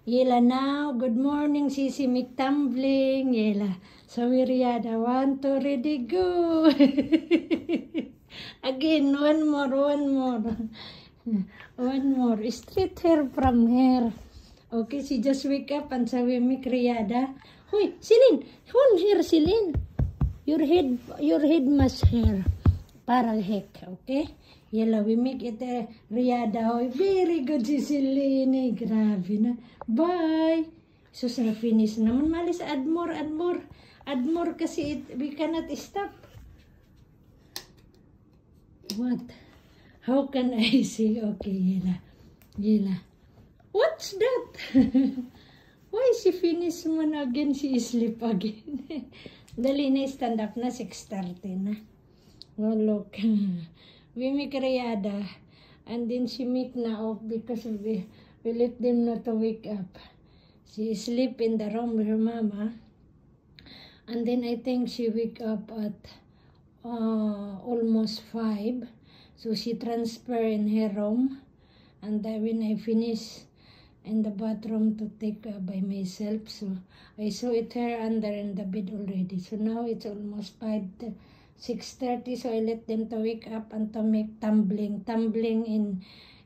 Yela now, good morning, Sisi make tumbling. Yela, so we Riyada, 1, 2, ready, go. Again, one more. One more, straight hair from here. Okay, she just wake up and so we make Riyada. Hoy, Celine, hold here, Celine. Your head must hair. Para heck, okay? Yela, we make it Riyada. Hoy, very good si Celine. Grabe na. Bye. So, sa finish naman. Malis, add more. Add more kasi we cannot stop. What? How can I see? Okay, Yela. What's that? Why she finish man again? She sleep again. Dali na, stand up na, 6:30 na. Oh, look. We make Riyada. And then she make na off because we let them not to wake up. She sleep in the room with her mama. And then I think she wake up at almost 5. So she transfer in her room. And then when I finish in the bathroom to take by myself, so I saw it her under in the bed already. So now it's almost 6:30. So I let them to wake up and to make tumbling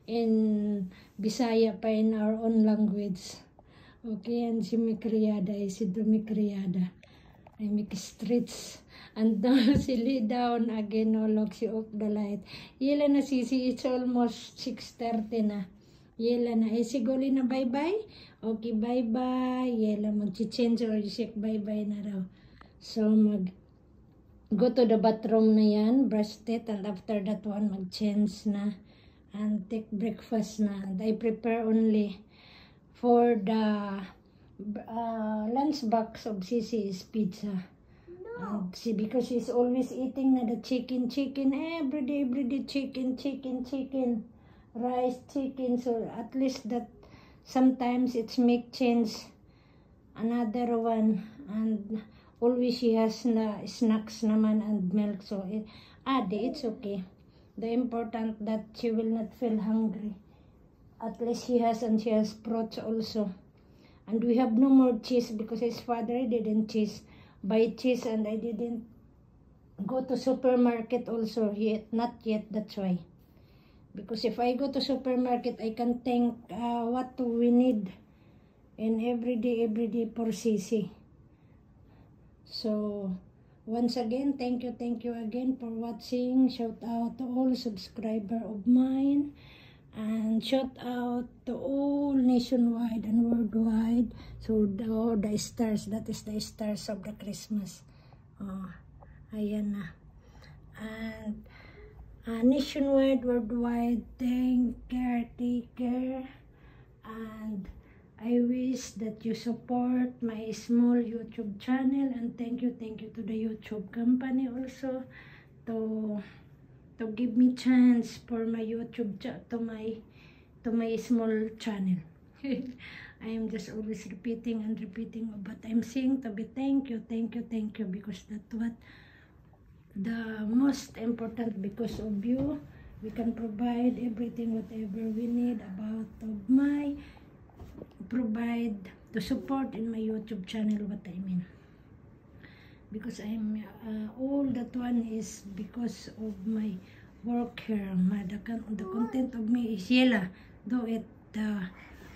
in Bisaya pa, in our own language. Okay, and she make Riyada. I said to make Riyada. I make streets. And now she lay down again. Oh, look, she off the light. Yela na, Sisi, it's almost 6:30 na. Yela na. Eh, siguli na bye-bye? Okay, bye-bye. Yela, mag-change or shake bye-bye na raw. So, go to the bathroom na yan, brush teeth, and after that one, mag-change na. And take breakfast na. And I prepare only for the lunch box of Sisi is pizza. Because she's always eating na the chicken every day, chicken, rice, chicken. So at least that sometimes it's make change another one, and always she has na snacks naman and milk. So it's okay. The important that she will not feel hungry. At least she has fruits also. And we have no more cheese because his father didn't buy cheese, and I didn't go to supermarket also yet, not yet, that's why. Because if I go to supermarket, I can think what we need in every day for Sisi. So, once again, thank you again for watching. Shout out to all subscriber of mine. And shout out to all nationwide and worldwide. So the stars, that is the stars of the Christmas. Oh, ayan na. And nationwide, worldwide, take care. And I wish that you support my small YouTube channel. And thank you to the YouTube company also to give me chance for my YouTube to my small channel. I am just always repeating but I'm saying to be thank you because that's what the most important. Because of you, we can provide everything whatever we need about of my provide to support in my YouTube channel, what I mean. Because I'm all that one is because of my work here. The content of me is Yela. Do it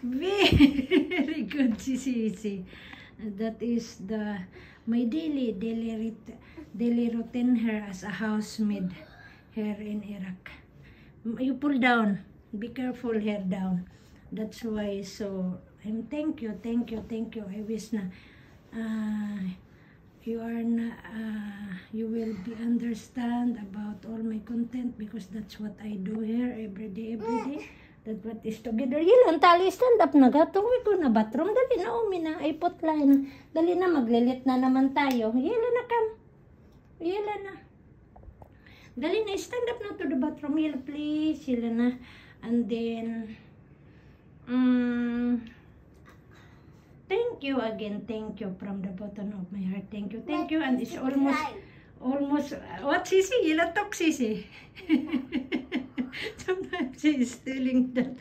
very good, Sisi. That is my daily routine here as a housemaid here in Iraq. You pull down. Be careful here down. That's why. So I'm thank you. I wish na you will be understand about all my content, because that's what I do here every day. That what is together. Yun, tali, stand up na. Gatuwi ko na bathroom. Dali na, na. Ay potla na. Dali na, maglilit na naman tayo. Yela na, kam. Yela na. Dali na, stand up na to the bathroom. Yela, please. Yela na. And then, thank you again. Thank you from the bottom of my heart. Thank you. And it's almost, what, Sisi? Yela talk, Sisi. Sometimes she is telling that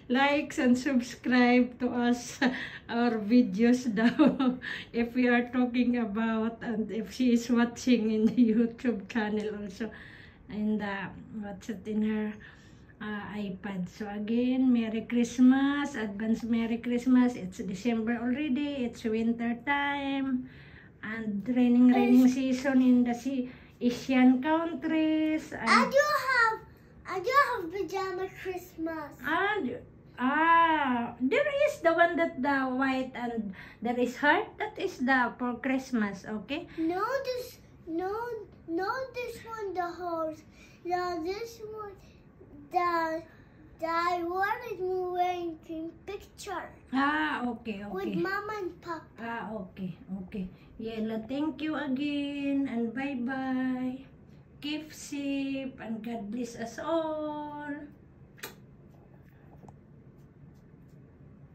likes and subscribe to us, our videos daw. If we are talking about, and if she is watching in the YouTube channel also. And what's it in her iPad. So again, Merry Christmas, advance Merry Christmas. It's December already, it's winter time, and raining season in the Asian countries. I do have pajama Christmas. There is the one that the white and there is heart. That is the for Christmas, okay? No, this one, the horse. No, this one, the one is wearing picture. Okay. With Mama and Papa. Okay. Yela, thank you again and bye-bye. Keep safe and God bless us all.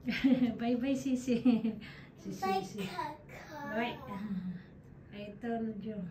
Bye-bye, Sisi. Bye, Sisi. Kaka. Bye. I told you.